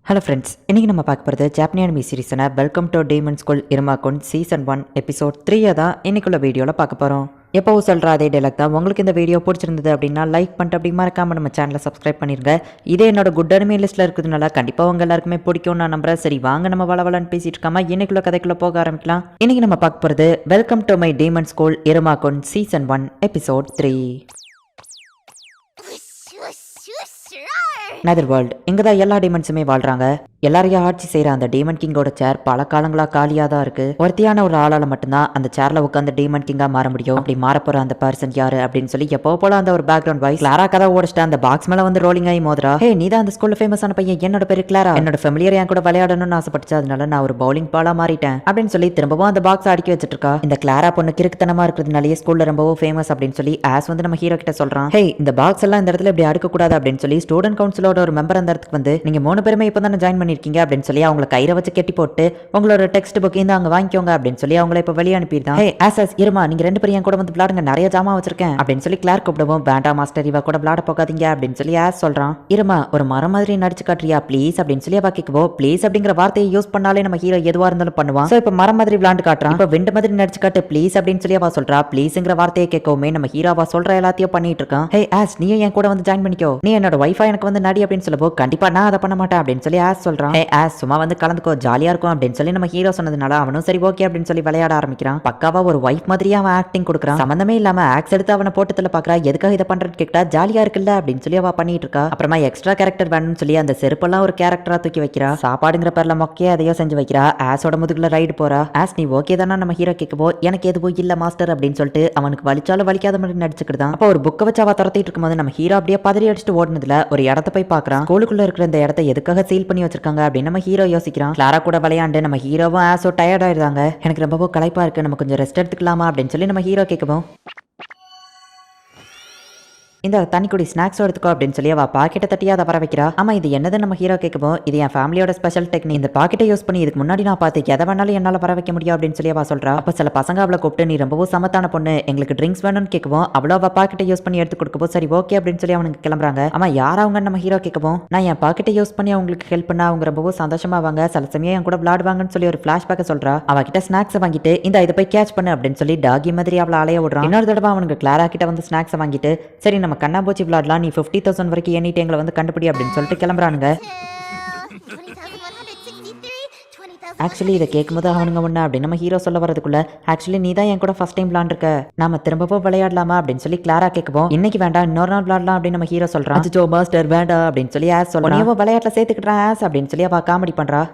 Hello friends, இன்றைக்கி நம்ம பார்க்க போகிறது ஜாப்பனி அனிமி சீரிஸான welcome to demon school Iruma kun season 1 episode 3 தான் இன்னைக்குள்ள வீடியோவில் பார்க்க போகிறோம். எப்போவும் சொல்கிற அதே டைலாக் தான். உங்களுக்கு இந்த வீடியோ பிடிச்சிருந்தது அப்படின்னா லைக் பண்ணிட்டு அப்படி மறக்காமல் நம்ம சேனலை சப்ஸ்கிரைப் பண்ணிருங்க. இதே என்னோட குட் அனிமி லிஸ்ட்டில் இருக்கிறதுனால கண்டிப்பாக உங்கள் எல்லாருக்குமே பிடிக்கும் நான் நம்புறேன். சரி வாங்க நம்ம வளவலன்னு பேசிட்டு இருக்காம இன்னைக்குள்ள கதைக்குள்ளே போக ஆரம்பிக்கலாம். இன்றைக்கி நம்ம பார்க்க போகிறது welcome to my demon school Iruma kun season 1 episode 3. Nether world, இங்கே தான் எல்லா டீமன்ஸுமே வாழ்றாங்க. எல்லாரையும் ஆட்சி செய்கிற அந்த டீமன் கிங்கோட சேர் பல காலங்களா காலியாக தான் இருக்கு. ஒருத்தியான ஒரு ஆளால் மட்டும்தான் அந்த சேர்ல உட்காந்து டீமன் கிங்கா மாற முடியும். அப்படி மாறப்போற அந்த பர்சன் யாரு அப்படின்னு சொல்லி எப்போ போல அந்த ஒரு பேக்ரவுண்ட் வாய்ஸ் கிளாரா கதை ஓடிச்சிட்டு அந்த பாக்ஸ் மேல வந்து ரோலிங் ஆகி மோதுரா. ஹே, நீ தான் அந்த ஸ்கூல்ல ஃபேமஸான பையன், என்னோட பேரு கிளாரா, என்னோட ஃபெமிலியர் என் கூட விளையாடணும்னு ஆசைப்பட்டுச்சு, அதனால நான் ஒரு பவுலிங் பாலா மாறிட்டேன் அப்படின்னு சொல்லி திரும்பவும் அந்த பாக்ஸ் அடுக்கி வச்சிட்டு இருக்கா. இந்த கிளாரா பொண்ணு கிறுக்குத்தனமா இருக்கிறதுனாலேயே ஸ்கூல்ல ரொம்பவும் ஃபேமஸ் அப்படின்னு சொல்லி ஆஸ் வந்து நம்ம ஹீரோ கிட்ட சொல்றான். ஹே, இந்த பாக்ஸ் எல்லாம் இந்த இடத்துல இப்படி அடுக்க கூடாது அப்படின்னு சொல்லி ஸ்டூடெண்ட் கவுன்சிலோட ஒரு மெம்பர் அந்த இடத்துக்கு வந்து நீங்க 3 பேருமே இப்போ தானே ஜாயின் பண்ணிருக்கீங்க அப்படின்னு சொல்லி அவங்களை கயிறை வச்சு கெட்டி போட்டு உங்களோட டெக்ஸ்ட் புக் இந்த அங்க வாங்கிக்கோங்க அப்படின்னு சொல்லி அவங்களை இப்ப வெளியே அனுப்பிடுதான். ஹே ஆசஸ் இருமா, நீங்க 2 பேரும் என் கூட வந்து விளையாடுங்க, நிறைய ஜாமா வச்சிருக்கேன் அப்படின்னு சொல்லி கிளார்க் கூப்பிடுவோம். வேண்டாம் மாஸ்டர், இவ கூட விளையாட போகாதீங்க அப்படின்னு சொல்லி ஆஸ் சொல்றான். இருமா, ஒரு மரம் மாதிரி நடிச்சு காட்டுறியா ப்ளீஸ் அப்படின்னு சொல்லி அவ கேட்குவோம். ப்ளீஸ் அப்படிங்கிற வார்த்தையை யூஸ் பண்ணாலே நம்ம ஹீரோ எதுவா இருந்தாலும் பண்ணுவான். சோ இப்ப மரம் மாதிரி விளையாண்டு காட்டுறான். இப்ப விண்டு மாதிரி நடிச்சு காட்டு ப்ளீஸ் அப்படின்னு சொல்லி அவ சொல்றா. ப்ளீஸ்ங்கிற வார்த்தையை கேட்கவுமே நம்ம ஹீரோ அவ சொல்ற எல்லாத்தையும் பண்ணிட்டு இருக்கான். ஹே ஆஸ், நீயும் என் கூட வந்து ஜாயின் பண்ணிக்கோ, நீ என்னோட வைஃபா எனக்கு வந்து நடி அப்படின்னு சொல்லப்போ கண்டிப்பா நான் அதை பண்ண மாட்டேன் அப்படின்னு சொல்லி ஆஸ் சொல்றான். ஹே ஆஸ், சும்மா வந்து கலந்துக்கோ, ஜாலியா இருக்கும் அப்படின்னு சொல்லி நம்ம ஹீரோ சொன்னதுனால அவனும் சரி ஓகே அப்படின்னு சொல்லி விளையாட ஆரம்பிக்கிறான். பக்காவா ஒரு வைஃப் மாதிரியே அவன் ஆக்டிங் கொடுக்குறான். சம்பந்தமே இல்லாம ஆக்ஸ் எடுத்து அவனை போட்டத்துல பாக்குறா. எதுக்காக இதை பண்றது கேட்டா ஜாலியா இருக்குல்ல அப்படின்னு சொல்லி அவ பண்ணிட்டு இருக்கா. அப்புறமா எக்ஸ்ட்ரா கேரக்டர் வேணும்னு சொல்லி அந்த செருப்பெல்லாம் ஒரு கேரக்டரா தூக்கி வைக்கிறா. சாப்பாடுங்கிற பேர்ல மொக்கையா அதையோ செஞ்சு வைக்கிறா. ஆஸோட முதுகுல ரைடு போறா. ஆஸ், நீ ஓகே தானா நம்ம ஹீரோ கேட்கப்போ எனக்கு எதுவும் இல்ல மாஸ்டர் அப்படின்னு சொல்லிட்டு அவனுக்கு வலிச்சாலும் வலிக்காத மாதிரி நடிச்சுக்கிட்டான். அப்போ ஒரு புக்கை வச்சு அவ துரத்திட்டு இருக்கும்போது நம்ம ஹீரோ அப்படியே பதறி அடிச்சுட்டு ஓடுனதுல ஒரு இடத்த போய் பாக்குறான். ஸ்கூலுக்குள்ள இருக்கிற இந்த இடத்த எதுக்காக சீல் பண்ணி வச்சிருக்காங்க அப்படின்னு நம்ம ஹீரோ யோசிக்கிறான். கிளாரா கூட விளையாண்டு நம்ம ஹீரோவும் ஆஸோ டயர்ட் ஆயிடுறாங்க. எனக்கு ரொம்பவும் களைப்பா இருக்கு, நம்ம கொஞ்சம் ரெஸ்ட் எடுத்துக்கலாமா அப்படின்னு சொல்லி நம்ம ஹீரோ கேட்கவும், இந்த தண்ணிக்குடி ஸ்நாக்ஸ் எடுத்துக்கோ அப்படின்னு சொல்லி அவ பாக்கெட்டை தட்டியா அதை வர வைக்கிறா. ஆமா, இது என்னது நம்ம ஹீரோ கேட்கவும், இது என் ஃபேமிலியோட ஸ்பெஷல் டெக்னிக், இந்த பாக்கெட்டை யூஸ் பண்ணி இதுக்கு முன்னாடி நான் பார்த்து எதை வேணாலும் என்னால வர வைக்க முடியும் அப்படின்னு சொல்லி அவ சொல்றா. அப்ப சில பசங்க அவளை கூப்பிட்டு நீ ரொம்பவும் சமத்தான பொண்ணு, எங்களுக்கு ட்ரிங்க்ஸ் வேணும்னு கேட்கவும் அவ்வளோ அவ பாக்கெட்டை யூஸ் பண்ணி எடுத்து கொடுக்கவும் சரி ஓகே அப்படின்னு சொல்லி அவனுக்கு கிளம்புறாங்க. ஆமா, யார் அவங்க நம்ம ஹீரோ கேட்கவும், நான் என் பாக்கெட்டை யூஸ் பண்ணி அவங்களுக்கு ஹெல்ப் பண்ணா அவங்க ரொம்பவும் சந்தோஷமாவாங்க, சில சமயம் என் கூட விளையாடுவாங்கன்னு சொல்லி ஒரு பிளாஷ்பேக்கை சொல்றா. அவகிட்ட ஸ்நாக்ஸ் வாங்கிட்டு இந்த இதை போய் கேட்ச் பண்ணு அப்படின்னு சொல்லி டாகி மாதிரி அவளை அலைய விடுறான். இன்னொரு தடவை அவனுக்கு கிளாரா கிட்ட வந்து ஸ்நாக்ஸ் வாங்கிட்டு சரி நம்ம கண்ணாபூச்சி விளையாடலாம், நீ 50,000 வரைக்கும் எண்ணிட்டு எங்களை வந்து கண்டுபிடி அப்படின்னு சொல்லிட்டு கிளம்புறானுங்க. ஆக்சுவலி இதை கேட்கும்போது அவனுங்க ஒண்ணு அப்படின்னு நம்ம ஹீரோ சொல்ல வரதுக்குள்ள ஆக்சுவலி நீ தான் என் கூட ஃபர்ஸ்ட் டைம் விளையாண்டுருக்க, நாம திரும்பவும் விளையாடலாமா அப்படின்னு சொல்லி கிளாரா கேட்கவும், இன்னைக்கு வேண்டாம் இன்னொரு நாள் விளையாடலாம் அப்படின்னு நம்ம ஹீரோ சொல்றான். அச்சோ மாஸ்டர் வேண்டாம் அப்படின்னு சொல்லி ஆஸ் சொல்றான். விளையாட்டுல சேர்த்துக்கிட்டான் ஆஸ் அப்படின்னு சொல்லி அவ காமெடி பண்றா.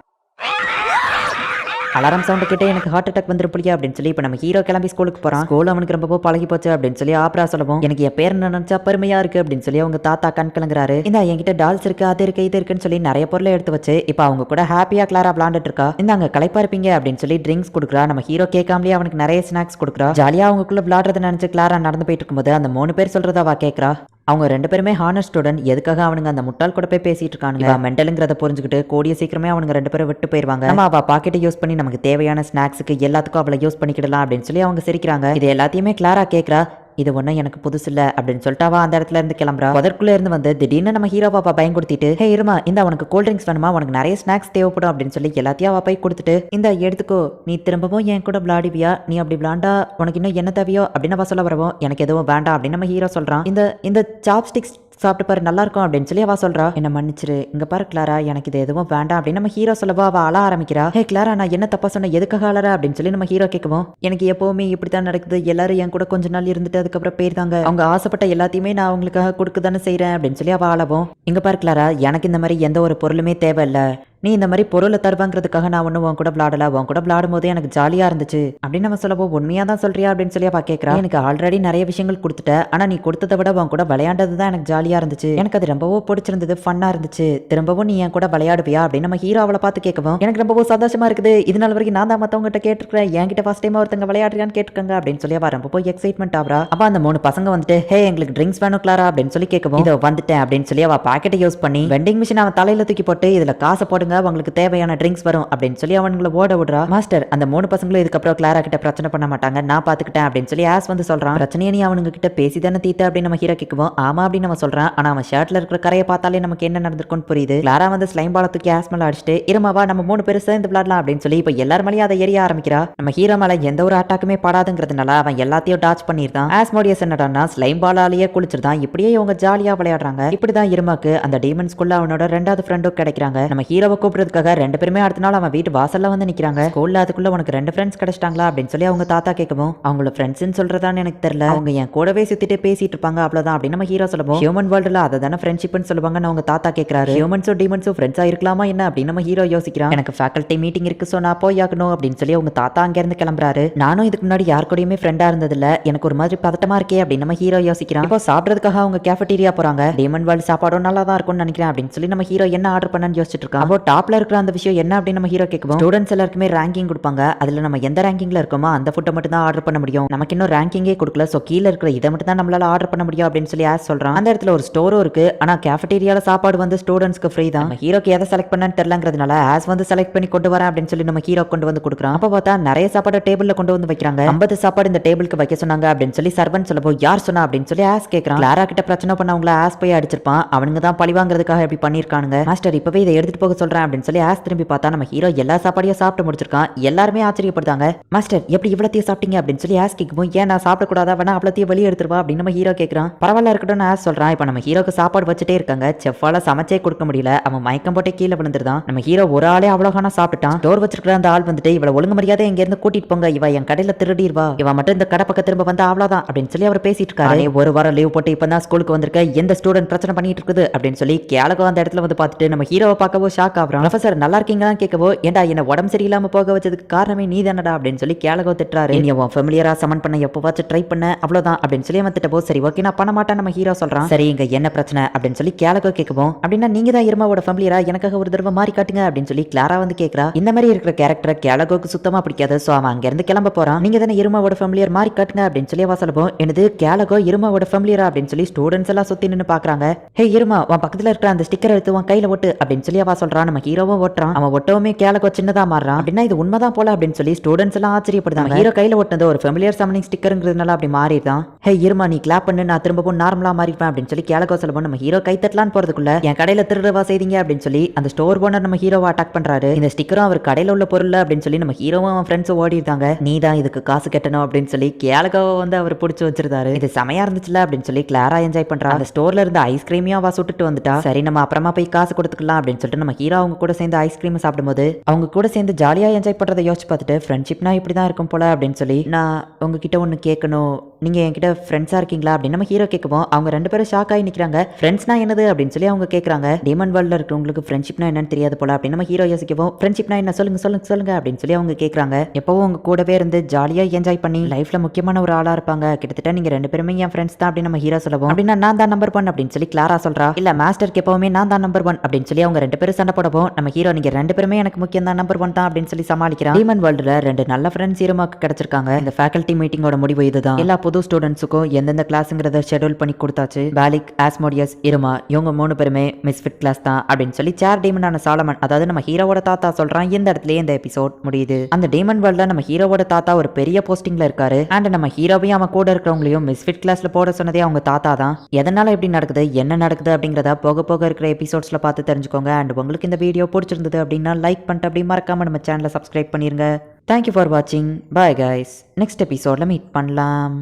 அலாரம் சவுண்ட் கிட்டே எனக்கு ஹார்ட் அட்டாக் வந்துருப்பியா அப்படின்னு சொல்லி இப்போ நம்ம ஹீரோ கிளம்பி ஸ்கூலுக்கு போறான். ஸ்கூல் அவனுக்கு ரொம்ப பழகி போச்சு அப்படின்னு சொல்லி ஆப்ரா சொல்லவும், எனக்கு என் பேர் நினைச்சா பெருமையா இருக்கு அப்படின்னு சொல்லி அவங்க தாத்தா கண் கலங்குறாரு. இந்த என்கிட்ட டால்ஸ் இருக்கு, அது இருக்கு, இது இருக்குன்னு சொல்லி நிறைய பொருளை எடுத்து வச்சு இப்போ அவங்க கூட ஹாப்பியா கிளாரா விளாண்டுட்டு இருக்கா. இந்த அங்க களைப்பா இருப்பீங்க அப்படின்னு சொல்லி ட்ரிங்க்ஸ் கொடுக்குறா. நம்ம ஹீரோ கேட்காமலே அவனுக்கு நிறைய ஸ்நாக்ஸ் கொடுக்குறா. ஜாலியா அவங்களுக்குள்ள விளாடுறத நினைச்சு கிளாரா நடந்து போயிட்டு இருக்கும்போது அந்த 3 பேர் சொல்றத அவ கேட்கறா. அவங்க 2 பேருமே ஹானர் ஸ்டூடெண்ட், எதுக்காக அவனுங்க அந்த முட்டாள் கூட போய் பேசிட்டு இருக்கானுங்க, மென்டலுங்கிறத புரிஞ்சுக்கிட்டு கூடிய சீக்கிரமே அவனுங்க 2 பேரும் விட்டு போயிருவாங்க. நம்ம அவ பாக்கெட்டை யூஸ் பண்ணி நமக்கு தேவையான ஸ்நாக்ஸுக்கு எல்லாத்துக்கும் அவளை யூஸ் பண்ணிக்கிடலாம் அப்படின்னு சொல்லி அவங்க சிரிக்கிறாங்க. இது எல்லாத்தையுமே கிளாரா கேட்கறா. இது ஒன்றும் எனக்கு புதுசு இல்லை அப்படின்னு சொல்லிட்டு அவ அந்த இடத்துல இருந்து கிளம்புறா. அதற்குள்ள இருந்து வந்து திடீர்னு நம்ம ஹீரோ பாப்பா பயன்படுத்திட்டு, ஹே இருமா, இந்த உனக்கு கூல் ட்ரிங்க்ஸ் வேணுமா, உனக்கு நிறைய ஸ்நாக்ஸ் தேவைப்படும் அப்படின்னு சொல்லி எல்லாத்தையும் அவ போய் கொடுத்துட்டு, இந்த எடுத்துக்கோ, நீ திரும்பவும் என் கூட விளையாடுவியா, நீ அப்படி விளையாண்டா உனக்கு இன்னும் என்ன தேவையோ அப்படின்னு அவ சொல்ல வரவும், எனக்கு எதுவும் வேண்டாம் அப்படின்னு நம்ம ஹீரோ சொல்றான். இந்த சாப்ஸ்டிக்ஸ் சாப்பிட்டு பாரு நல்லா இருக்கும் அப்படின்னு சொல்லி அவ சொல்றா. என்ன மன்னிச்சிரு, இங்க பாரு கிளாரா, எனக்கு இது எதுவும் வேண்டாம் அப்படின்னு நம்ம ஹீரோ சொல்லவோ அவ அழ ஆரம்பிக்கிறா. ஹே கிளாரா, நான் என்ன தப்பா சொன்ன, எதுக்காக அழற அப்படின்னு சொல்லி நம்ம ஹீரோ கேட்கவும், எனக்கு எப்பவுமே இப்படித்தான் நடக்குது, எல்லாரும் என் கூட கொஞ்ச நாள் இருந்துட்டு அதுக்கப்புறம் போயிருந்தாங்க, அவங்க ஆசைப்பட்ட எல்லாத்தையுமே நான் அவங்களுக்காக கொடுக்க தானே செய்யறேன் அப்படின்னு சொல்லி அவ அழவும், இங்க பாரு கிளாரா, எனக்கு இந்த மாதிரி எந்த ஒரு பொருளுமே தேவையில்லை, நீ இந்த மாதிரி பொருளை தருவாங்கிறதுக்காக நான் ஒன்றும் உன் கூட விளாடல, உன் கூட விளாடும் போதே எனக்கு ஜாலியா இருந்துச்சு அப்படின்னு நம்ம சொல்லப்போ, உண்மையா தான் சொல்றியா அப்படின்னு சொல்லி அவ கேட்கறா. எனக்கு ஆல்ரெடி நிறைய விஷயங்கள் கொடுத்துட்ட, ஆனா நீ கொடுத்ததை விட உன் கூட விளையாண்டது தான் எனக்கு ஜாலியா இருந்துச்சு, எனக்கு அது ரொம்பவும் பிடிச்சிருந்தது, ஃபன்னா இருந்துச்சு, திரும்பவும் நீ என் கூட விளையாடுவியா அப்படின்னு நம்ம ஹீரோ அவளை பார்த்து கேட்கவும், எனக்கு ரொம்பவும் சந்தோஷமா இருக்குது, இதனால வரைக்கும் நான் தான் மத்தவங்ககிட்ட கேட்டிருக்கேன், என்கிட்ட ஃபர்ஸ்ட் டைம் ஒருத்தங்க விளையாடுறான்னு கேட்டிருக்காங்க அப்படின்னு சொல்லி அவ ரொம்ப எக்ஸைட்மெண்ட் ஆகிறா. அப்ப அந்த 3 பசங்க வந்துட்டு, ஹே எங்களுக்கு ட்ரிங்க்ஸ் வேணும் கிளாரா அப்படின்னு சொல்லி கேட்கவும், இதோ வந்துட்டேன் அப்படின்னு சொல்லி அவ பாக்கெட்டை யூஸ் பண்ணி வெண்டிங் மிஷின் அவன் தலையில தூக்கி போட்டு இதுல காசை போடுங்க சாப்பிடுங்க, உங்களுக்கு தேவையான ட்ரிங்க்ஸ் வரும் அப்படின்னு சொல்லி அவனுங்களை ஓட விடுறா. மாஸ்டர் அந்த 3 பசங்களும் இதுக்கப்புறம் கிளாரா கிட்ட பிரச்சனை பண்ண மாட்டாங்க, நான் பாத்துக்கிட்டேன் அப்படின்னு சொல்லி ஆஸ் வந்து சொல்றான். பிரச்சனையை நீ அவனுங்க கிட்ட பேசி தானே தீத்த அப்படின்னு நம்ம ஹீரோ கேட்குவோம். ஆமா அப்படின்னு நம்ம சொல்றான். ஆனா அவன் ஷர்ட்ல இருக்கிற கரையை பார்த்தாலே நமக்கு என்ன நடந்திருக்கும்னு புரியுது. கிளாரா வந்து ஸ்லைம் பால தூக்கி ஆஸ் மேல அடிச்சுட்டு இருமாவா நம்ம 3 பேரும் சேர்ந்து விளையாடலாம் அப்படின்னு சொல்லி இப்ப எல்லாரும் மேலேயும் அதை எரிய ஆரம்பிக்கிறா. நம்ம ஹீரோ மேல எந்த ஒரு அட்டாக்குமே படாதுங்கிறதுனால அவன் எல்லாத்தையும் டாச் பண்ணிருந்தான். ஆஸ்மோடியஸ் என்னடான்னா ஸ்லைம் பாலாலேயே குளிச்சிருந்தான். இப்படியே இவங்க ஜாலியா விளையாடுறாங்க. இப்படிதான் இருமாக்கு அந்த டீமன் ஸ்கூல்ல அவனோட 2வது ஃப்ரெண்டும் கிடைக்கிறாங்க. நம்ம ஹீரோவை கூப்பிடுறதுக்காக 2 பேருமே அடுத்த நாள் அவன் வீட்டு வாசல்ல வந்து நிக்கிறாங்க. ஸ்கூல்ல அதுக்குள்ள உனக்கு 2 ஃப்ரெண்ட்ஸ் கிடைச்சிட்டாங்களா அப்படின்னு சொல்லி அவங்க தாத்தா கேட்கவும் அவங்கள ஃப்ரெண்ட்ஸ்னு சொல்றதான்னு எனக்கு தெரியல, அவங்க என் கூடவே சுத்திட்டு பேசிட்டு இருப்பாங்க அவ்வளவுதான் அப்படின்னு நம்ம ஹீரோ சொல்லுவோம். ஹியூமன் வேர்ல்டுல அதை தானே ஃப்ரெண்ட்ஷிப்னு சொல்லுவாங்கன்னு அவங்க தாத்தா கேட்கிறாரு. ஹியூமன்ஸும் டீமன்ஸும் ஃப்ரெண்ட்ஸா இருக்கலாமா என்ன அப்படின்னு நம்ம ஹீரோ யோசிக்கிறான். எனக்கு ஃபேக்கல்டி மீட்டிங் இருக்கு, சோ நான் போய் ஆகணும் அப்படின்னு சொல்லி அவங்க தாத்தா அங்க இருந்து கிளம்புறாரு. நானும் இதுக்கு முன்னாடி யார் கூடயுமே ஃப்ரெண்டா இருந்ததில்ல, எனக்கு ஒரு மாதிரி பதட்டமா இருக்கே அப்படின்னு நம்ம ஹீரோ யோசிக்கிறான். இப்போ சாப்பிட்றதுக்காக அவங்க கேஃபட்டீரியா போறாங்க. டீமன் வேர்ல்ட் சாப்பாடும் நல்லா தான் இருக்கும்னு நினைக்கிறேன் அப்படின்னு சொல்லி நம்ம ஹீரோ என்ன ஆர்டர் பண்ணன்னு யோசிச்சுட்டு இருக்கான். அப்போ டாப்ல இருக்கிற அந்த விஷயம் என்ன அப்படின்னு நம்ம ஹீரோ கேட்கும். ஸ்டூடெண்ட்ஸ் எல்லாருக்குமே ரேங்கிங் கொடுப்பாங்க, அதுல நம்ம எந்த ரேங்கிங்ல இருக்கோமோ அந்த ஃபுட்டை மட்டும் தான் ஆர்டர் பண்ண முடியும், நமக்கு இன்னும் ரேங்கிங்கே கொடுக்கல, சோ கீழே இருக்கிற இதை மட்டும் தான் நம்மளால ஆர்டர் பண்ண முடியும் அப்படின்னு சொல்லி ஆஸ் சொல்றான். அந்த இடத்துல ஒரு ஸ்டோரும் இருக்கு, ஆனா கேஃபட்டீரியால சாப்பாடு வந்து ஸ்டூடெண்ட்ஸ்க்கு ஃப்ரீ தான். நம்ம ஹீரோக்கு எதை செலக்ட் பண்ணன்னு தெரியலங்கிறதுனால ஆஸ் வந்து செலக்ட் பண்ணி கொண்டு வரேன் அப்படின்னு சொல்லி நம்ம ஹீரோ கொண்டு வந்து கொடுக்குறான். அப்ப பார்த்தா நிறைய சாப்பாடு டேபிள்ல கொண்டு வந்து வைக்கிறாங்க. 50 சாப்பாடு இந்த டேபிளுக்கு வைக்க சொன்னாங்க அப்படின்னு சொல்லி சர்வன்ட் சொல்லப்போ யார் சொன்னா அப்படின்னு சொல்லி ஆஸ் கேட்கறான். கிளாரா கிட்ட பிரச்சனை பண்ணவங்கள ஆஸ் போய் அடிச்சிருப்பான், அவனுங்க தான் பழி வாங்குறதுக்காக இப்படி பண்ணிருக்கானுங்க. மாஸ்டர் இப்பவே இதை எடுத்துட்டு போக சொல்றேன் அப்படின்னு சொல்லி ஆஸ் திரும்பி பார்த்தா நம்ம ஹீரோ எல்லா சாப்பாடையும் சாப்பிட்டு முடிச்சிருக்கான். எல்லாருமே ஆச்சரியப்படுத்தாங்க. மாஸ்டர் எப்படி இவ்வளத்தையும் சாப்பிட்டீங்க அப்படின்னு சொல்லி ஆஸ் கேட்கும். ஏன் நான் சாப்பிடக்கூடாதா, வேணா அவ்வளத்தையும் வெளியே எடுத்துருவா அப்படின்னு நம்ம ஹீரோ கேட்கறான். பரவாயில்ல இருக்கட்டும் ஆஸ் சொல்றான். இப்ப நம்ம ஹீரோக்கு சாப்பாடு வச்சுட்டே இருக்காங்க, செஃப்பால சமைச்சே கொடுக்க முடியல, அவன் மயக்கம் போட்டே கீழே விழுந்துருதான். நம்ம ஹீரோ ஒரு ஆளே அவ்வளோகான சாப்பிட்டான். ஸ்டோர் வச்சிருக்கிற அந்த ஆள் வந்துட்டு இவள ஒழுங்கு மரியாதை இங்க இருந்து கூட்டிட்டு போங்க, இவ என் கடையில திருடிடுவா, இவ மட்டும் இந்த கடை பக்கம் திரும்ப வந்து அவ்வளவுதான் அப்படின்னு சொல்லி அவர் பேசிட்டு இருக்காரு. ஒரு வாரம் லீவ் போட்டு இப்பதான் ஸ்கூலுக்கு வந்திருக்க, எந்த ஸ்டூடெண்ட் பிரச்சனை பண்ணிட்டு இருக்குது அப்படின்னு சொல்லி கேலகோ அந்த இடத்துல வந்து பார்த்துட்டு நம்ம ஹீரோவை பார்க்கவோ ஷாக் ஆகுறான். ப்ரொஃபசர் நல்லா இருக்கீங்களான்னு கேட்கவோ, ஏன்டா என்ன உடம்பு சரியில்லாம போக வச்சதுக்கு காரணமே நீ தானடா அப்படின்னு சொல்லி கேலகோ திட்டுறாரு. நீ உன் ஃபெமிலியரா சமன் பண்ண எப்பவாச்சும் ட்ரை பண்ண அவ்வளவுதான் அப்படின்னு சொல்லி அவன் திட்டப்போ சரி ஓகே நான் பண்ண மாட்டேன் நம்ம ஹீரோ சொல்றான். சரி இங்க என்ன பிரச்சனை அப்படின்னு சொல்லி கேலகோ கேட்கவும், அப்படின்னா நீங்க தான் இருமாவோட ஃபெமிலியரா, எனக்காக ஒரு தடவை மாறி காட்டுங்க அப்படின்னு சொல்லி கிளாரா வந்து கேட்கறா. இந்த மாதிரி இருக்கிற கேரக்டரை கேலகோக்கு சுத்தமா பிடிக்காது, சோ அவன் அங்க இருந்து கிளம்ப போறான். நீங்க தானே இருமாவோட ஃபெமிலியர் மாறி காட்டுங்க அப்படின்னு சொல்லி அவ சொல்லுவோம். எனது கேலகோ இருமாவோட ஃபெமிலியரா அப்படின்னு சொல்லி ஸ்டூடெண்ட்ஸ் எல்லாம் சுத்தி நின்னு பாக்குறாங்க. ஹே இருமா, உன் பக்கத்துல இருக்கிற அந்த ஸ்டிக்கர் எடுத்து உன் கையில ஒட்டு அப்படின்னு சொல்லி அவ சொல்றான். நம்ம ஹீரோவும் ஓட்டுறான். அவன் ஒட்டவுமே கேலகோ சின்னதா மாறான். அப்படின்னா இது உண்மைதான் போல அப்படின்னு சொல்லி ஸ்டூடெண்ட்ஸ் எல்லாம் ஆச்சரியப்படுறாங்க. ஹீரோ கையில ஒட்டினது ஒரு ஃபெமிலியர் சமனிங் ஸ்டிக்கர்ங்கிறதுனால அப்படி மாறிடுதான். ஹே இருமா நீ கிளாப் பண்ணு, நான் திரும்பவும் நார்மலா மாறிப்பேன் அப்படின்னு சொல்லி கேலகோ சொல்லுவோம். நம்ம ஹீரோ கை தட்டலான்னு போறதுக்குள்ள என் கடையில திருடவா செய்தீங்க அப்படின்னு சொல்லி அந்த ஸ்டோர் ஓனர் நம்ம ஹீரோவை அட்டாக் பண்றாரு. இந்த ஸ்டிக்கரும் அவர் கடையில உள்ள பொருள் அப்படின்னு சொல்லி நம்ம ஹீரோவும் அவன் ஃப்ரெண்ட்ஸும் ஓடி இருக்காங்க. நீ தான் இதுக்கு காசு கட்டணும் அப்படின்னு சொல்லி கேலகோவை வந்து அவர் பிடிச்சி வச்சிருந்தாரு. இது செமையா இருந்துச்சுல அப்படின்னு சொல்லி கிளாரா என்ஜாய் பண்றா. அந்த ஸ்டோர்ல இருந்த ஐஸ்கிரீமையும் அவ சுட்டுட்டு வந்துட்டா. சரி நம்ம அப்புறமா போய் காசு கொடுத்துக்கலாம் அப்படின்னு சொல்லிட்டு நம்ம ஹீரோ அவங்க கூட சேர்ந்து ஐஸ்கிரீம் சாப்பிடும்போது அவங்க கூட சேர்ந்து ஜாலியா என்ஜாய் பண்றதை யோசிச்சு பார்த்துட்டு ஃப்ரெண்ட்ஷிப்னா இப்படிதான் இருக்கும் போல அப்படின்னு சொல்லி நான் உங்ககிட்ட ஒன்னு கேட்கணும், நீங்க என்கிட்ட ஃப்ரெண்ட்ஸா இருக்கீங்களா அப்படின்னு நம்ம ஹீரோ கேட்கவும் அவங்க 2 பேரும் ஷாக் ஆகி நிக்கிறாங்க. ஃப்ரெண்ட்ஸ்னா என்னது அப்படின்னு சொல்லி அவங்க கேட்கறாங்க. டீமன் வேர்ல்ட்ல இருக்கிறவங்களுக்கு ஃப்ரெண்ட்ஷிப்னா என்னன்னு தெரியாது போல அப்படின்னு நம்ம ஹீரோ யோசிக்கவும் ஃப்ரெண்ட்ஷிப்னா என்ன சொல்லுங்க சொல்லுங்க சொல்லுங்க அப்படின்னு சொல்லி அவங்க கேட்கறாங்க. எப்பவும் உங்க கூடவே இருந்து ஜாலியா என்ஜாய் பண்ணி லைஃப்ல முக்கியமான ஒரு ஆளா இருப்பாங்க, கிட்டத்தட்ட நீங்க 2 பேருமே என் ஃப்ரெண்ட்ஸ் தான் அப்படின்னு நம்ம ஹீரோ சொல்லுவோம். அப்படின்னா நான் தான் நம்பர் 1 அப்படின்னு சொல்லி கிளாரா சொல்றா. இல்ல மாஸ்டருக்கு எப்பவுமே நான் தான் நம்பர் 1 அப்படின்னு சொல்லி அவங்க 2 பேரும் சண்டை போடவும் நம்ம ஹீரோ நீங்க 2 பேருமே எனக்கு முக்கியம் தான், நம்பர் 1 தான் அப்படின்னு சொல்லி சமாளிக்கிறான். டீமன் வேர்ல்ட்ல 2 நல்ல ஃப்ரெண்ட்ஸ் இருமாக்கு கிடைச்சிருக்காங்க. இந்த ஃபேக்கல்டி மீட்டிங்கோட முடிவு இதுதான். எல்லா புது ஸ்டூடெண்ட்ஸுக்கும் எந்தெந்த கிளாஸ்ங்கிறத ஷெட்யூல் பண்ணி கொடுத்தாச்சு. பாலிக், ஆஸ்மோடியஸ், இருமா இவங்க 3 பேருமே மிஸ்ஃபிட் கிளாஸ் தான் அப்படின்னு சொல்லி சேர் டீமனான சாலமன் அதாவது நம்ம ஹீரோவோட தாத்தா சொல்றான். இந்த இடத்துலயே இந்த எபிசோட் முடியுது. அந்த டீமன் வேர்ல்ட்ல நம்ம ஹீரோவோட தாத்தா ஒரு பெரிய போஸ்டிங்ல இருக்காரு. அண்ட் நம்ம ஹீரோவையும் அவன் கூட இருக்கிறவங்களையும் மிஸ்ஃபிட் கிளாஸ்ல போட சொன்னதே அவங்க தாத்தா தான். எதனால எப்படி நடக்குது என்ன நடக்குது அப்படிங்கறத போக போக இருக்கிற எபிசோட்ஸ்ல பார்த்து தெரிஞ்சுக்கோங்க. அண்ட் உங்களுக்கு இந்த வீடியோ பிடிச்சிருந்தது அப்படின்னா லைக் பண்ணிட்டு அப்படி மறக்காம நம்ம சேனலை சப்ஸ்கிரைப் பண்ணிருங்க. தேங்க்யூ ஃபார் வாட்சிங். Bye guys. நெக்ஸ்ட் எபிசோட்ல மீட் பண்ணலாம்.